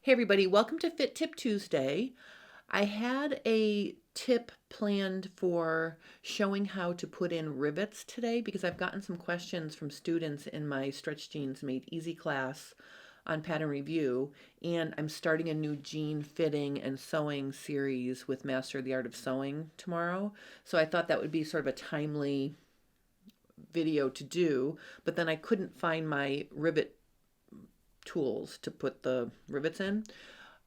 Hey everybody, welcome to Fit Tip Tuesday. I had a tip planned for showing how to put in rivets today because I've gotten some questions from students in my Stretch Jeans Made Easy class on pattern review, and I'm starting a new jean fitting and sewing series with Master the Art of Sewing tomorrow. So I thought that would be sort of a timely video to do, but then I couldn't find my rivet tools to put the rivets in.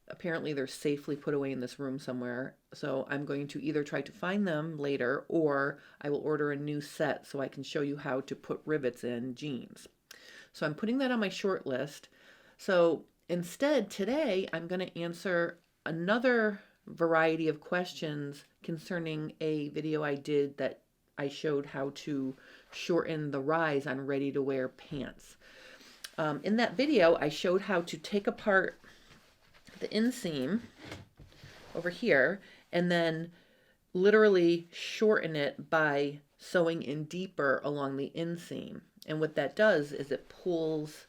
Apparently they're safely put away in this room somewhere. So I'm going to either try to find them later or I will order a new set so I can show you how to put rivets in jeans. So I'm putting that on my short list. So instead today I'm going to answer another variety of questions concerning a video I did that I showed how to shorten the rise on ready to wear pants. In that video, I showed how to take apart the inseam over here and then literally shorten it by sewing in deeper along the inseam. And what that does is it pulls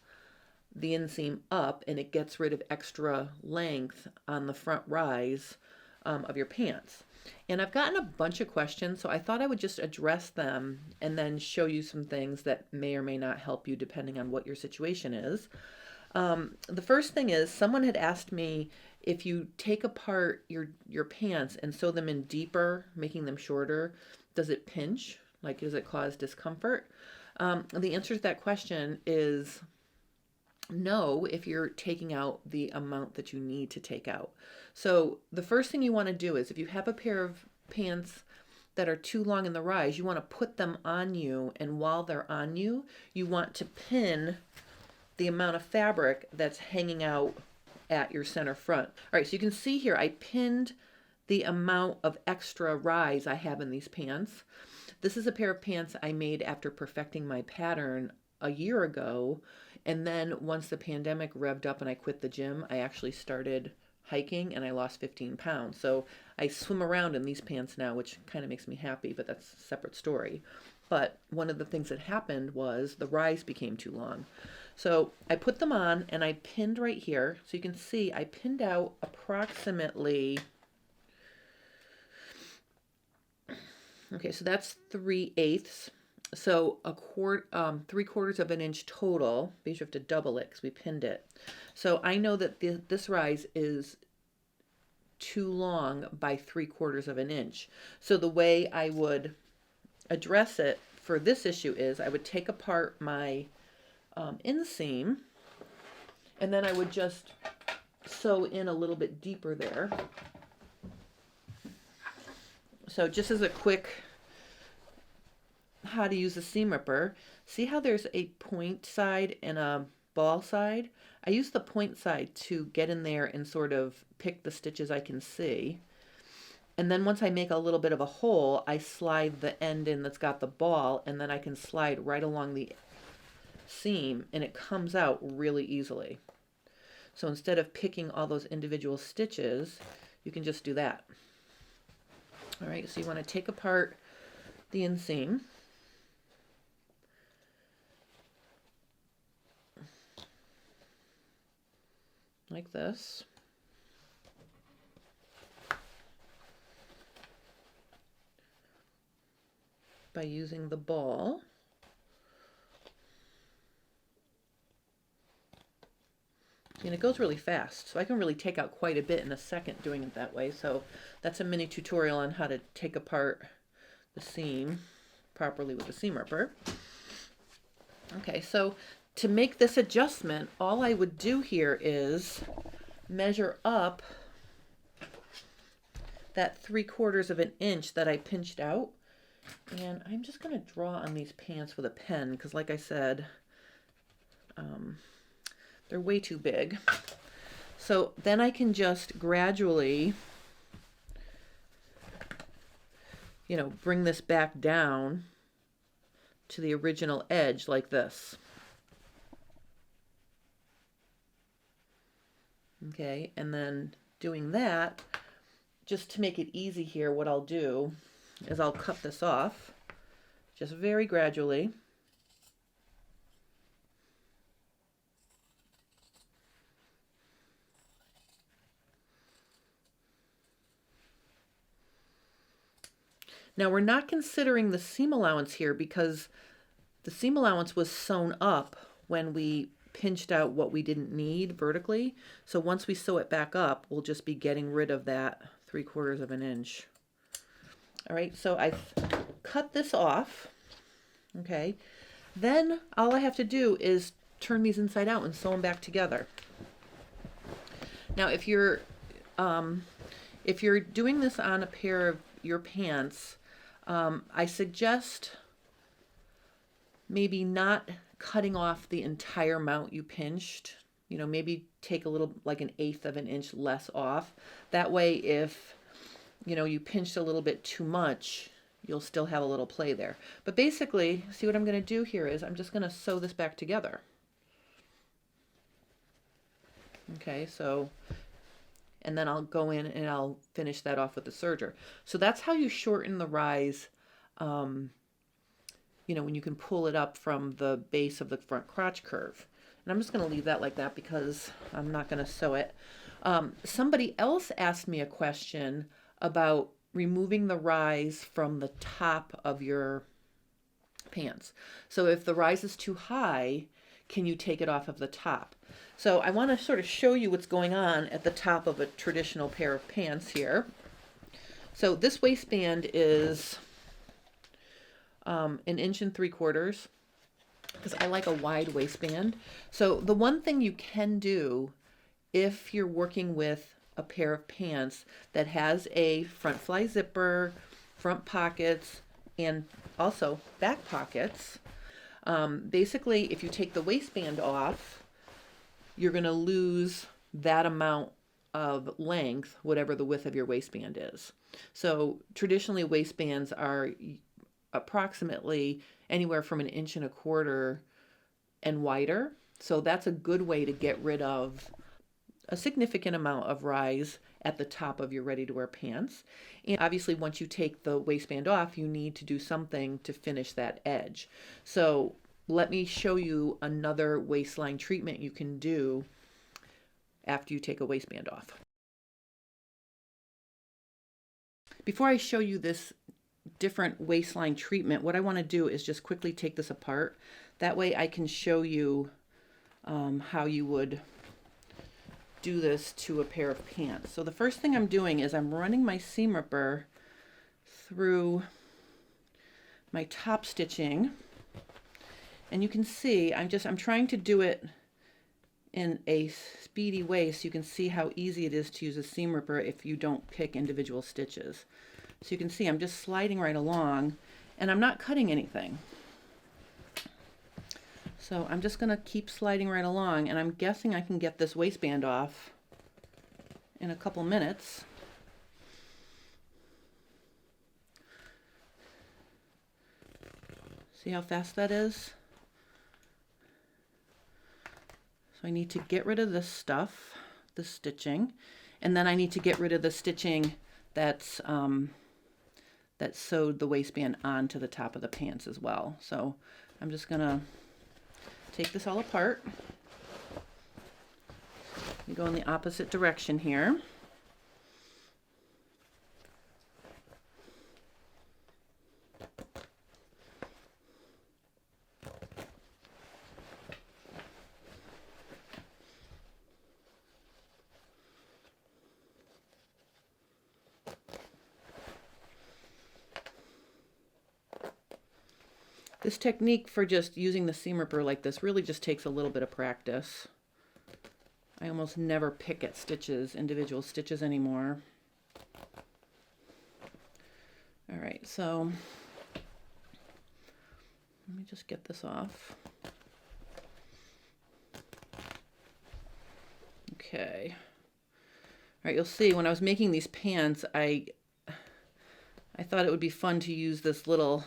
the inseam up and it gets rid of extra length on the front rise of your pants. And I've gotten a bunch of questions, so I thought I would just address them and then show you some things that may or may not help you depending on what your situation is. The first thing is someone had asked me if you take apart your pants and sew them in deeper, making them shorter, does it pinch? Like, does it cause discomfort? The answer to that question is no, if you're taking out the amount that you need to take out. So the first thing you want to do is if you have a pair of pants that are too long in the rise, you want to put them on you, and while they're on you, you want to pin the amount of fabric that's hanging out at your center front. All right, so you can see here I pinned the amount of extra rise I have in these pants. This is a pair of pants I made after perfecting my pattern a year ago. And then once the pandemic revved up and I quit the gym, I actually started hiking and I lost 15 pounds. So I swim around in these pants now, which kind of makes me happy, but that's a separate story. But one of the things that happened was the rise became too long. So I put them on and I pinned right here. So you can see I pinned out approximately, okay, so that's 3/8. So 3/4 of an inch total, because you have to double it because we pinned it. So I know that this rise is too long by 3/4 of an inch. So the way I would address it for this issue is I would take apart my inseam and then I would just sew in a little bit deeper there. So just as a quick how to use a seam ripper, see how there's a point side and a ball side? I use the point side to get in there and sort of pick the stitches I can see. And then once I make a little bit of a hole, I slide the end in that's got the ball, and then I can slide right along the seam and it comes out really easily. So instead of picking all those individual stitches, you can just do that. All right, so you want to take apart the inseam. Like this. By using the ball. And it goes really fast, so I can really take out quite a bit in a second doing it that way. So that's a mini tutorial on how to take apart the seam properly with a seam ripper. Okay, so to make this adjustment, all I would do here is measure up that 3/4 of an inch that I pinched out. And I'm just going to draw on these pants with a pen because, like I said, they're way too big. So then I can just gradually, bring this back down to the original edge like this. Okay, and then doing that, just to make it easy here, what I'll do is I'll cut this off just very gradually. Now we're not considering the seam allowance here because the seam allowance was sewn up when we pinched out what we didn't need vertically. So once we sew it back up, we'll just be getting rid of that 3/4 of an inch. All right, so I've cut this off, okay? Then all I have to do is turn these inside out and sew them back together. Now, if you're doing this on a pair of your pants, I suggest maybe not cutting off the entire amount you pinched. You know, maybe take a little, like 1/8 of an inch less off. That way, if you pinched a little bit too much, you'll still have a little play there. But basically, see what I'm going to do here is I'm just going to sew this back together. Okay, so, and then I'll go in and I'll finish that off with the serger. So that's how you shorten the rise, when you can pull it up from the base of the front crotch curve. And I'm just going to leave that like that because I'm not going to sew it. Somebody else asked me a question about removing the rise from the top of your pants. So if the rise is too high, can you take it off of the top? So I want to sort of show you what's going on at the top of a traditional pair of pants here. So this waistband is 1 3/4 inches because I like a wide waistband. So the one thing you can do if you're working with a pair of pants that has a front fly zipper, front pockets, and also back pockets, basically if you take the waistband off, you're going to lose that amount of length, whatever the width of your waistband is. So traditionally waistbands are approximately anywhere from 1.25 inches and wider. So that's a good way to get rid of a significant amount of rise at the top of your ready-to-wear pants. And obviously once you take the waistband off, you need to do something to finish that edge. So let me show you another waistline treatment you can do after you take a waistband off. Before I show you this different waistline treatment, what I want to do is just quickly take this apart. That way I can show you how you would do this to a pair of pants. So the first thing I'm doing is I'm running my seam ripper through my top stitching, and you can see I'm trying to do it in a speedy way so you can see how easy it is to use a seam ripper if you don't pick individual stitches. So you can see I'm just sliding right along and I'm not cutting anything. So I'm just going to keep sliding right along, and I'm guessing I can get this waistband off in a couple minutes. See how fast that is? So I need to get rid of this stuff, the stitching, and then I need to get rid of the stitching that's that sewed the waistband onto the top of the pants as well. So I'm just going to take this all apart. You go in the opposite direction here. This technique for just using the seam ripper like this really just takes a little bit of practice. I almost never pick at stitches, individual stitches anymore. All right, so let me just get this off. Okay. All right, you'll see when I was making these pants, I thought it would be fun to use this little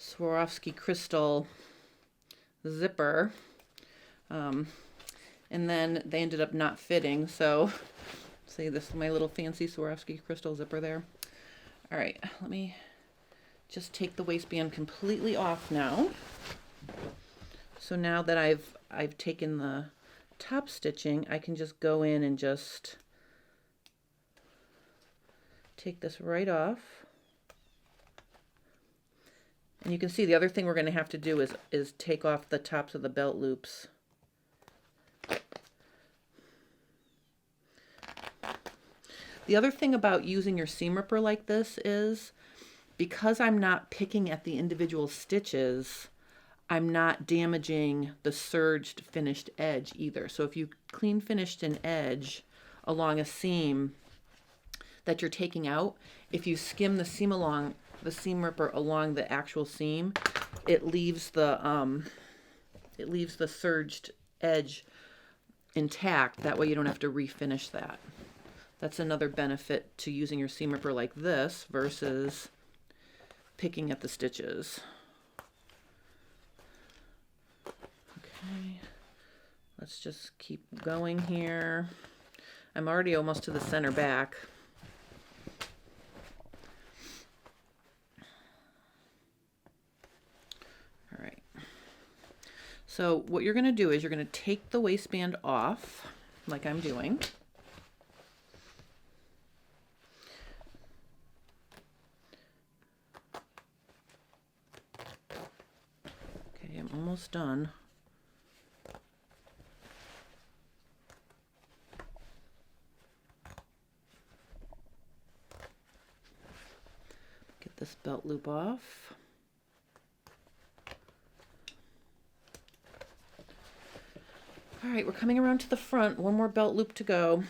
Swarovski crystal zipper, and then they ended up not fitting. So see, this is my little fancy Swarovski crystal zipper there. All right, let me just take the waistband completely off now. So now that I've taken the top stitching, I can just go in and just take this right off. And you can see the other thing we're going to have to do is take off the tops of the belt loops. The other thing about using your seam ripper like this is, because I'm not picking at the individual stitches, I'm not damaging the serged finished edge either. So if you clean finished an edge along a seam that you're taking out, if you skim the seam ripper along the actual seam, it leaves the serged edge intact. That way you don't have to refinish that. That's another benefit to using your seam ripper like this versus picking at the stitches. Okay, let's just keep going here. I'm already almost to the center back. All right. So what you're going to do is you're going to take the waistband off, like I'm doing. Okay, I'm almost done. Get this belt loop off. All right, we're coming around to the front. One more belt loop to go.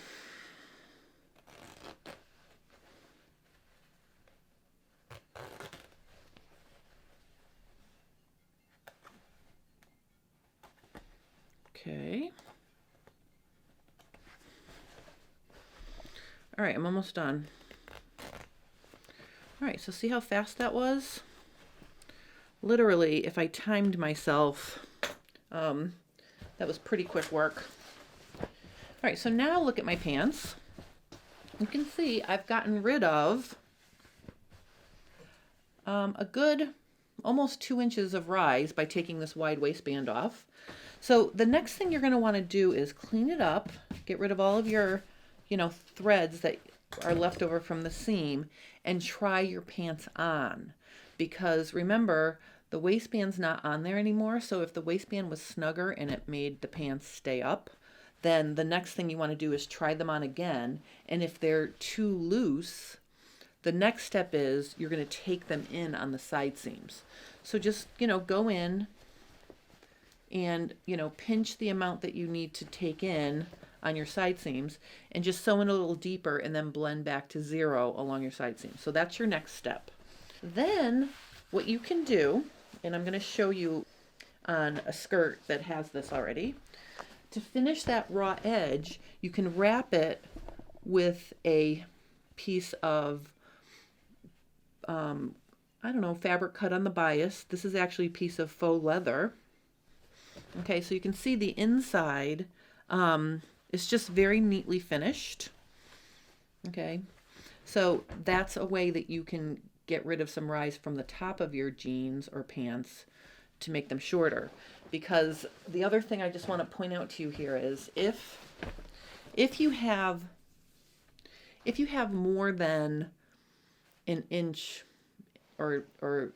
Okay. All right, I'm almost done. All right, so see how fast that was? Literally, if I timed myself, that was pretty quick work. All right, so now look at my pants. You can see I've gotten rid of a good almost 2 inches of rise by taking this wide waistband off. So the next thing you're going to want to do is clean it up, get rid of all of your, threads that are left over from the seam, and try your pants on. Because remember, the waistband's not on there anymore, so if the waistband was snugger and it made the pants stay up, then the next thing you want to do is try them on again. And if they're too loose, the next step is you're going to take them in on the side seams. So just, go in and, pinch the amount that you need to take in on your side seams and just sew in a little deeper and then blend back to 0 along your side seams. So that's your next step. Then what you can do, and I'm going to show you on a skirt that has this already, to finish that raw edge, you can wrap it with a piece of, fabric cut on the bias. This is actually a piece of faux leather. Okay, so you can see the inside is just very neatly finished. Okay, so that's a way that you can get rid of some rise from the top of your jeans or pants to make them shorter. Because the other thing I just want to point out to you here is if you have more than an inch or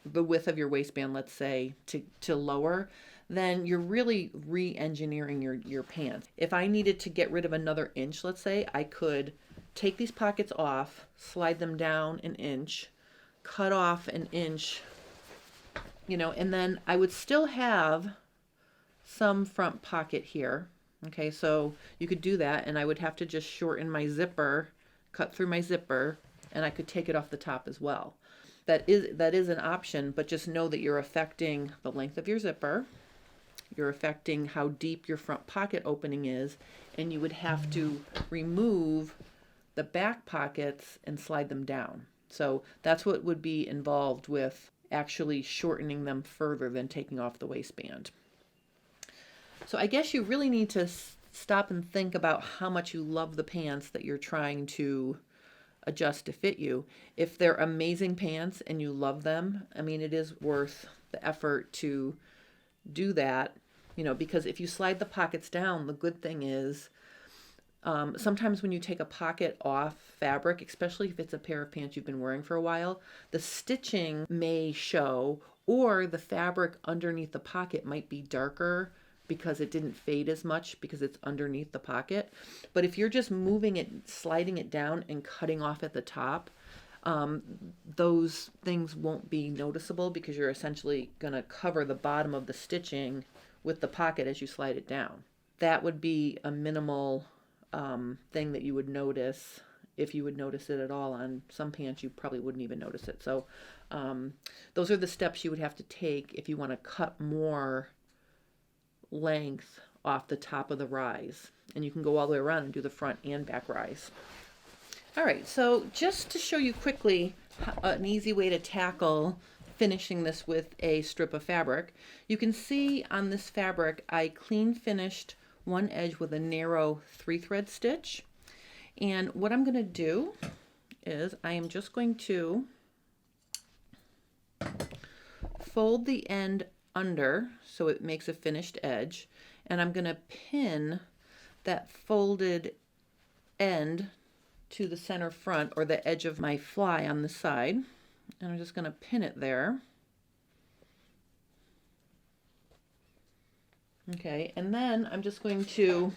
the width of your waistband, let's say, to lower, then you're really re-engineering your pants. If I needed to get rid of another inch, let's say, I could take these pockets off, slide them down an inch, cut off an inch, and then I would still have some front pocket here. Okay, so you could do that, and I would have to just shorten my zipper, cut through my zipper, and I could take it off the top as well. That is an option, but just know that you're affecting the length of your zipper, you're affecting how deep your front pocket opening is, and you would have to remove the back pockets and slide them down. So that's what would be involved with actually shortening them further than taking off the waistband. So I guess you really need to stop and think about how much you love the pants that you're trying to adjust to fit you. If they're amazing pants and you love them, I mean, it is worth the effort to do that, because if you slide the pockets down, the good thing is sometimes when you take a pocket off fabric, especially if it's a pair of pants you've been wearing for a while, the stitching may show, or the fabric underneath the pocket might be darker because it didn't fade as much because it's underneath the pocket. But if you're just moving it, sliding it down and cutting off at the top, those things won't be noticeable because you're essentially going to cover the bottom of the stitching with the pocket as you slide it down. That would be a minimal thing that you would notice, if you would notice it at all. On some pants you probably wouldn't even notice it. So those are the steps you would have to take if you want to cut more length off the top of the rise. And you can go all the way around and do the front and back rise. All right, so just to show you quickly an easy way to tackle finishing this with a strip of fabric, you can see on this fabric I clean finished one edge with a narrow 3-thread stitch. And what I'm going to do is I am just going to fold the end under so it makes a finished edge, and I'm going to pin that folded end to the center front, or the edge of my fly on the side, and I'm just going to pin it there. Okay, and then I'm just going to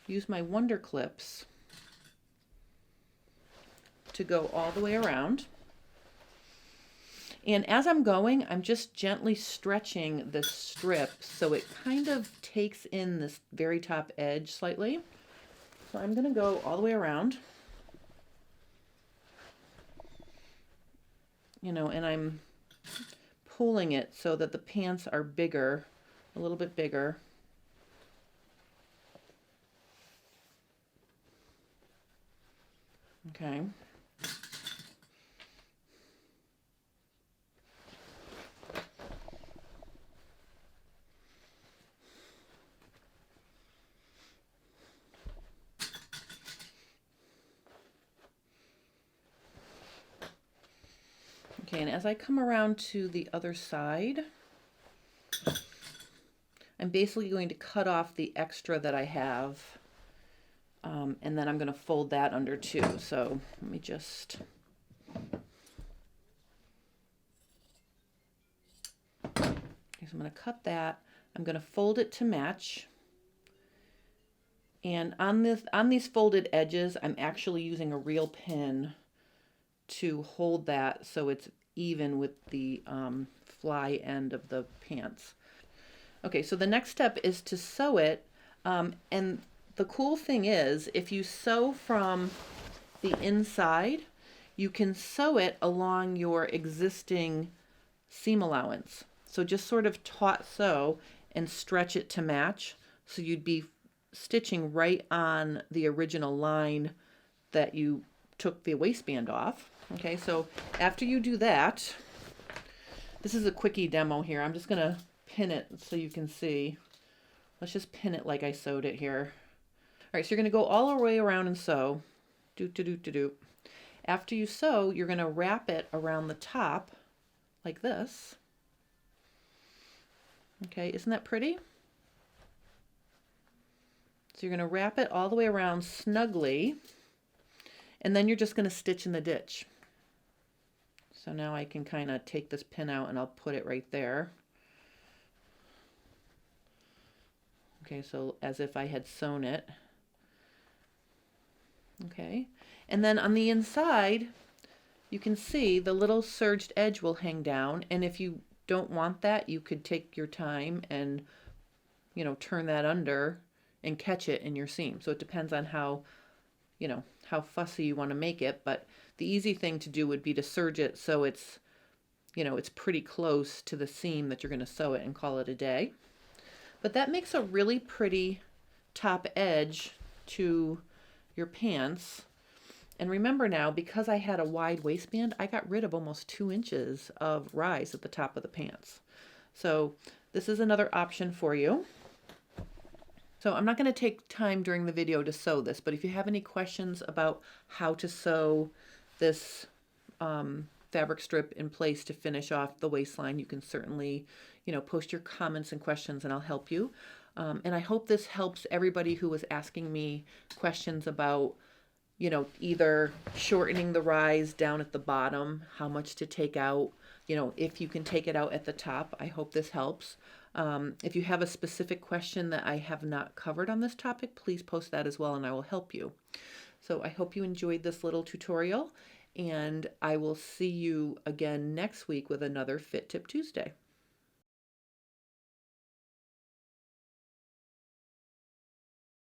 use my Wonder Clips to go all the way around. And as I'm going, I'm just gently stretching the strip so it kind of takes in this very top edge slightly. So I'm going to go all the way around, and I'm pulling it so that the pants are bigger, a little bit bigger. Okay. Okay, and as I come around to the other side, I'm basically going to cut off the extra that I have, and then I'm going to fold that under too. So let me just... Okay, so I'm going to cut that. I'm going to fold it to match. And on these folded edges, I'm actually using a real pin to hold that so it's even with the fly end of the pants. Okay, so the next step is to sew it, and the cool thing is if you sew from the inside, you can sew it along your existing seam allowance. So just sort of taut sew and stretch it to match, so you'd be stitching right on the original line that you took the waistband off. Okay, so after you do that, this is a quickie demo here. I'm just going to pin it so you can see. Let's just pin it like I sewed it here. All right, so you're going to go all the way around and sew. After you sew, you're going to wrap it around the top like this. Okay, isn't that pretty? So you're going to wrap it all the way around snugly, and then you're just going to stitch in the ditch. So now I can kind of take this pin out and I'll put it right there. Okay, so as if I had sewn it. Okay, and then on the inside, you can see the little serged edge will hang down, and if you don't want that, you could take your time and, turn that under and catch it in your seam. So it depends on how fussy you want to make it, but the easy thing to do would be to serge it so it's, it's pretty close to the seam that you're going to sew it, and call it a day. But that makes a really pretty top edge to your pants. And remember now, because I had a wide waistband, I got rid of almost 2 inches of rise at the top of the pants. So this is another option for you. So I'm not going to take time during the video to sew this, but if you have any questions about how to sew this fabric strip in place to finish off the waistline, you can certainly, post your comments and questions and I'll help you. And I hope this helps everybody who was asking me questions about either shortening the rise down at the bottom, how much to take out, if you can take it out at the top. I hope this helps. If you have a specific question that I have not covered on this topic, please post that as well and I will help you. So I hope you enjoyed this little tutorial, and I will see you again next week with another Fit Tip Tuesday.